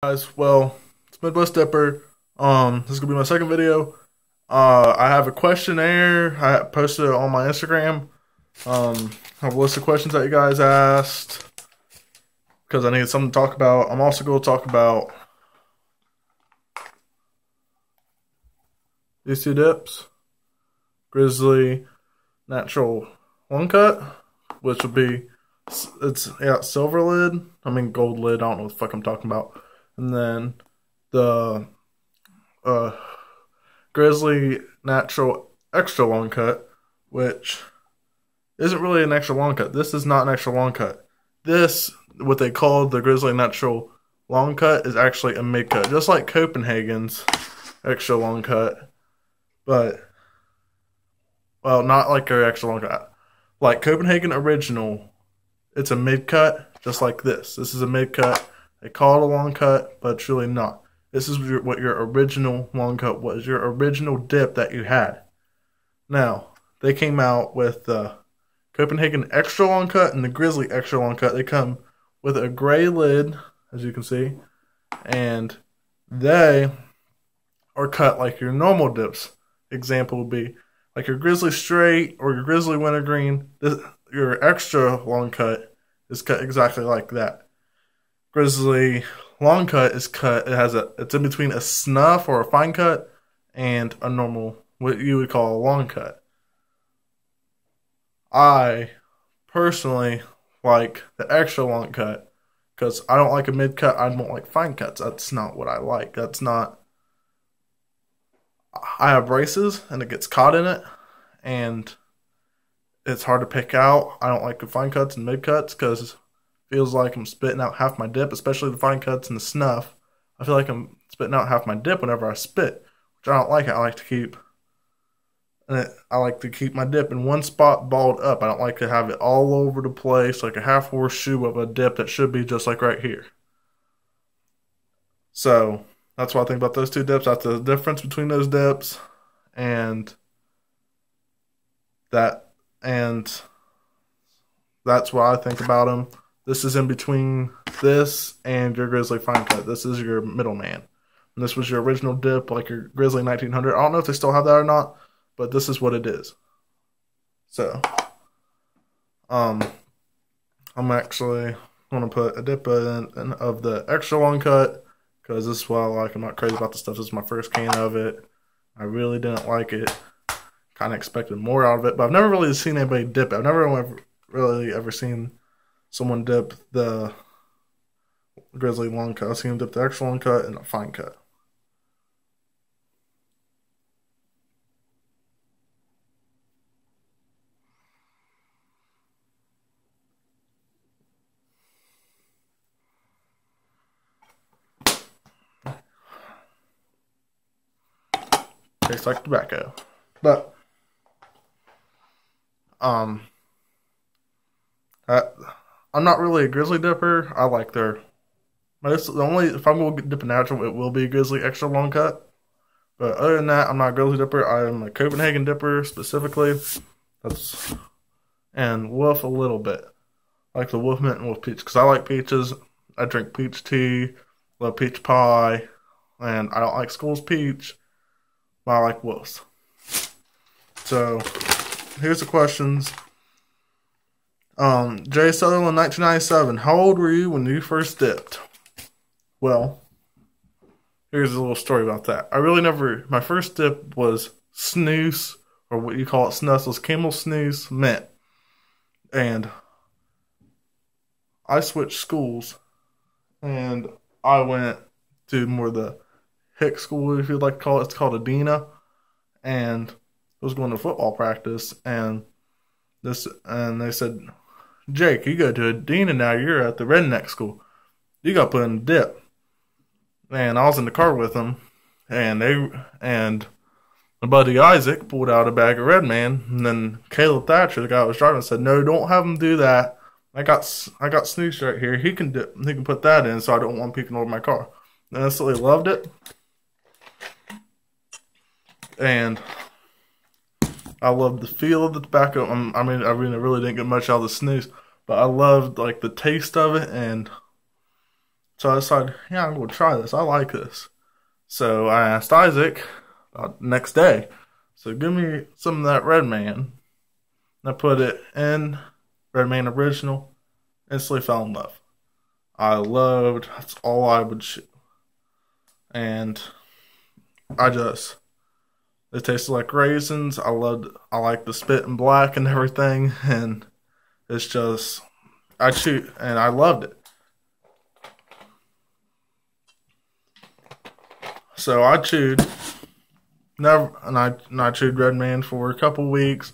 Guys, well, it's Midwest Dipper. This is gonna be my second video. I have a questionnaire. I posted it on my Instagram. I have a list of questions that you guys asked because I needed something to talk about. I'm also going to talk about these two dips: Grizzly Natural One Cut, which would be silver lid. I mean gold lid. I don't know what the fuck I'm talking about. And then the Grizzly Natural Extra Long Cut, which isn't really an extra long cut. This is not an extra long cut. This, what they call the Grizzly Natural Long Cut, is actually a mid cut, just like Copenhagen's extra long cut, but well, not like their extra long cut. Like Copenhagen Original, it's a mid cut, just like this. This is a mid cut. They call it a long cut, but it's really not. This is what your original long cut was, your original dip that you had. Now, they came out with the Copenhagen Extra Long Cut and the Grizzly Extra Long Cut. They come with a gray lid, as you can see, and they are cut like your normal dips. Example would be like your Grizzly Straight or your Grizzly Wintergreen. Your extra long cut is cut exactly like that. Grizzly Long Cut is cut. It's in between a snuff or a fine cut and a normal, what you would call a long cut. I personally like the extra long cut because I don't like a mid cut. I don't like fine cuts. That's not what I like. That's not. I have braces and it gets caught in it, and it's hard to pick out. I don't like the fine cuts and mid cuts because feels like I'm spitting out half my dip, especially the fine cuts and the snuff. I feel like I'm spitting out half my dip whenever I spit, which I don't like. I like to keep my dip in one spot balled up. I don't like to have it all over the place like a half horseshoe of a dip that should be just like right here. So that's what I think about those two dips. That's the difference between those dips, and that's what I think about them. This is in between this and your Grizzly Fine Cut. This is your middleman. And this was your original dip, like your Grizzly 1900. I don't know if they still have that or not, but this is what it is. So, I'm actually going to put a dip in of the extra long cut, because this is what I like. I'm not crazy about the stuff. This is my first can of it. I really didn't like it. Kind of expected more out of it, but I've never really seen anybody dip it. I've never really ever seen someone dip the Grizzly Long Cut. I've seen him dip the extra long cut and a fine cut. Tastes like tobacco. But I'm not really a Grizzly dipper. I like their if I'm going to dip a natural, it will be Grizzly Extra Long Cut. But other than that, I'm not a Grizzly dipper. I am a Copenhagen dipper specifically. And Wolf a little bit. I like the Wolf Mint and Wolf Peach because I like peaches. I drink peach tea, love peach pie, and I don't like School's peach, but I like Wolf's. So here's the questions. Jay Sutherland, 1997. How old were you when you first dipped? Well, here's a little story about that. My first dip was snooze, or what you call it, Snuzzles, Camel Snooze Mint. And I switched schools, and I went to more the hick school, if you'd like to call it. It's called Adena. And I was going to football practice, and they said, Jake, you go to Adena now. You're at the redneck school. You got put in a dip. And I was in the car with them, and my buddy Isaac pulled out a bag of Red Man, and then Caleb Thatcher, the guy I was driving, said, "No, don't have him do that. I got Snooze right here. He can put that in, so I don't want peeking over my car." And I absolutely loved it, and I loved the feel of the tobacco. I really didn't get much out of the snooze, but I loved like the taste of it, and So I decided, yeah, I'm going to try this. I like this. So I asked Isaac next day, so give me some of that Red Man. And I put it in Red Man Original. Instantly fell in love. That's all I would chew. And it tasted like raisins. I like the spit and black and everything. And it's just, I chewed, and I loved it. So I chewed, I chewed Red Man for a couple weeks.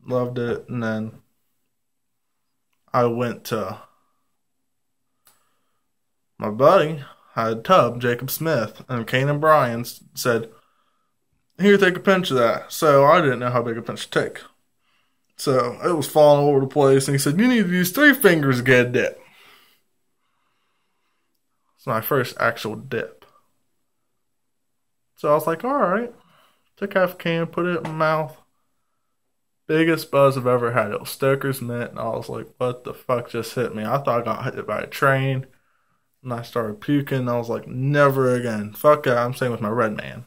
Loved it. And then I went to my buddy had a tub, Jacob Smith, and Kane and Brian said, here, take a pinch of that. So I didn't know how big a pinch to take. So it was falling all over the place, and he said, you need to use 3 fingers to get a dip. It's my first actual dip. So I was like, alright. Took half a can, put it in my mouth. Biggest buzz I've ever had. It was Stoker's Mint, and I was like, what the fuck just hit me? I thought I got hit by a train. And I started puking. I was like, never again. Fuck that. I'm staying with my Red Man.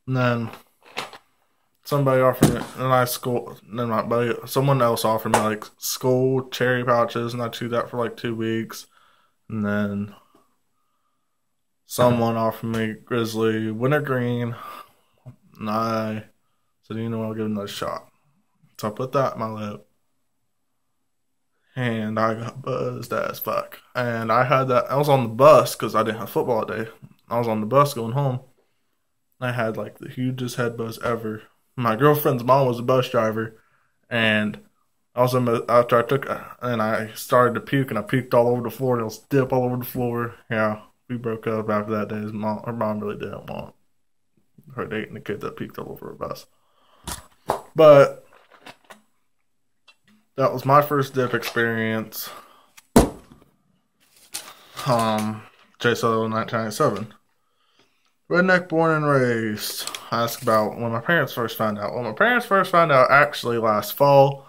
And then somebody offered me, someone else offered me like Skull cherry pouches, and I chewed that for like 2 weeks. And then someone offered me Grizzly wintergreen, and I said, you know what, I'll give it another shot. So I put that in my lip, and I got buzzed as fuck. And I was on the bus because I didn't have football that day. I was on the bus going home. I had like the hugest head buzz ever. My girlfriend's mom was a bus driver, and after I took and I started to puke, and I puked all over the floor, and it was dip all over the floor. Yeah, we broke up after that day. Her mom really didn't want her dating a kid that puked all over her bus. But that was my first dip experience. J. Solo, 1997. Redneck born and raised. Ask about when my parents first found out. Well, my parents first found out actually last fall.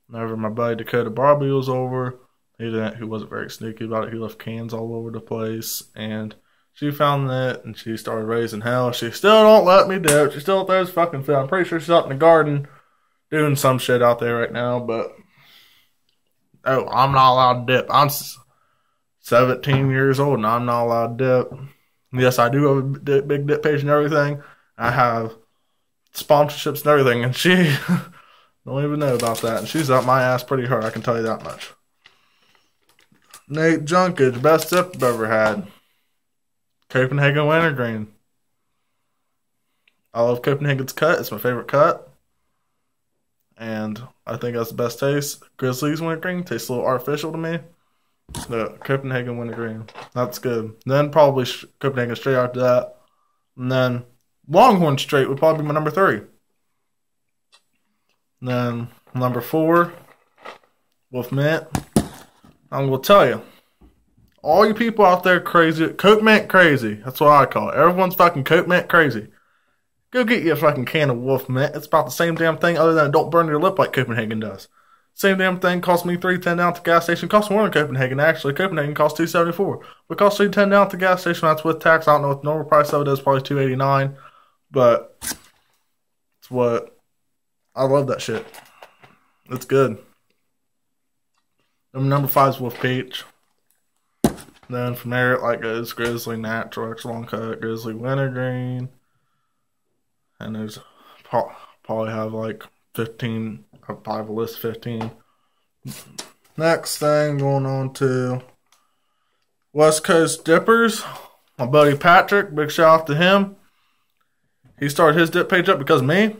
Whenever my buddy Dakota Barbie was over, he wasn't very sneaky about it. He left cans all over the place, and she found it, and she started raising hell. She still don't let me dip. She still throws fucking food. I'm pretty sure she's out in the garden doing some shit out there right now, but I'm not allowed to dip. I'm 17 years old, and I'm not allowed to dip. Yes, I do have a big dip page and everything. I have sponsorships and everything, and she don't even know about that. And she's up my ass pretty hard, I can tell you that much. Nate Junkage, best dip I've ever had. Copenhagen Wintergreen. I love Copenhagen's cut. It's my favorite cut. And I think that's the best taste. Grizzly's Wintergreen tastes a little artificial to me. The Copenhagen Wintergreen. That's good. Then probably Copenhagen Straight after that. And then Longhorn Straight would probably be my number 3. And then number 4, Wolf Mint. I'm going to tell you. All you people out there crazy. Coke Mint crazy. That's what I call it. Everyone's fucking Coke Mint crazy. Go get you a fucking can of Wolf Mint. It's about the same damn thing other than it don't burn your lip like Copenhagen does. Same damn thing cost me $3.10 down at the gas station. Cost more than Copenhagen, actually. Copenhagen cost $2.74. But cost $3.10 down at the gas station. That's with tax. I don't know what the normal price of it is. Probably $2.89. But it's what I love that shit. It's good. Number 5 is Wolf Peach. Then from there, it goes Grizzly Natural, extra long cut, Grizzly Wintergreen. And there's probably have like 15. I probably have a list of 15. Next thing, going on to West Coast Dippers. My buddy Patrick, big shout out to him. He started his dip page up because of me.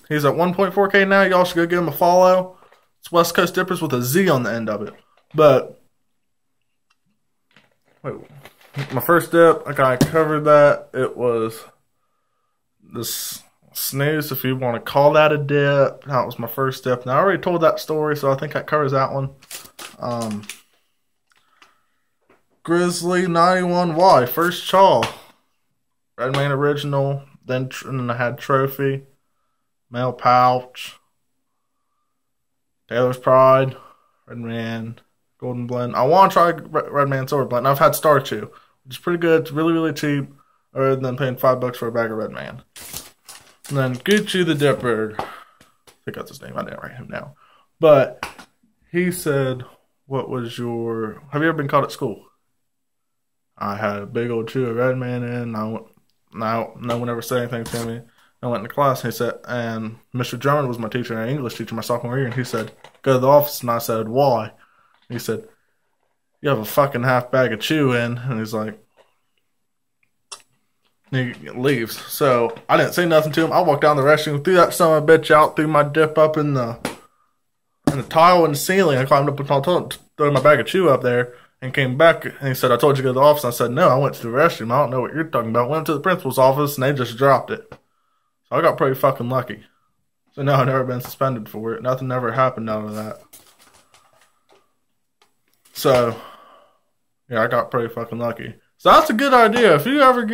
He's at 1.4K now. Y'all should go give him a follow. It's West Coast Dippers with a Z on the end of it. But wait, my first dip, I kind of covered that. It was this snooze, if you want to call that a dip. That was my first dip. Now I already told that story, so I think that covers that one. Grizzly 91Y, first chaw. Red Man Original. Then I had Trophy. Male Pouch. Taylor's Pride. Red Man, Golden Blend. I want to try Red Man Silver Blend. I've had Star Chew, which is pretty good. It's really, really cheap, other than paying $5 for a bag of Red Man. And then Gucci the Dipper. I think that's his name. I didn't write him down. But he said, what was your... Have you ever been caught at school? I had a big old chew of Red Man in. No one ever said anything to me. I went into class, and he said, and Mr. Drummond was my teacher and English teacher my sophomore year, and he said, go to the office, and I said, why? And he said, you have a fucking half bag of chew in, and he's like, he leaves. So I didn't say nothing to him. I walked down the restroom, threw that son of a bitch out, threw my dip up in the tile in the ceiling. I climbed up on the toilet, threw my bag of chew up there, and came back, and he said, I told you to go to the office. And I said, no, I went to the restroom. I don't know what you're talking about. Went to the principal's office, and they just dropped it. So I got pretty fucking lucky. So no, I've never been suspended for it. Nothing ever happened out of that. So, yeah, I got pretty fucking lucky. So that's a good idea. If you ever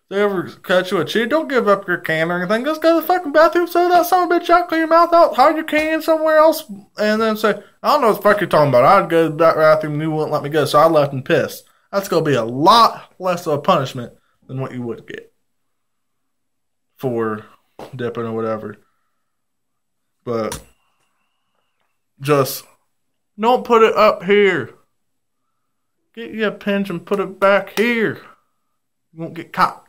they ever catch you a cheat, don't give up your can or anything. Just go to the fucking bathroom, throw that son of a bitch out, clean your mouth out, hide your can somewhere else, and then say, I don't know what the fuck you're talking about. I'd go to that bathroom and you wouldn't let me go, so I left and pissed. That's going to be a lot less of a punishment than what you would get for dipping or whatever. But just don't put it up here. Get you a pinch and put it back here. You won't get caught.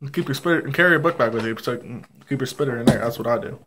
And keep your spitter and carry a book bag with you, so you can keep your spitter in there. That's what I do.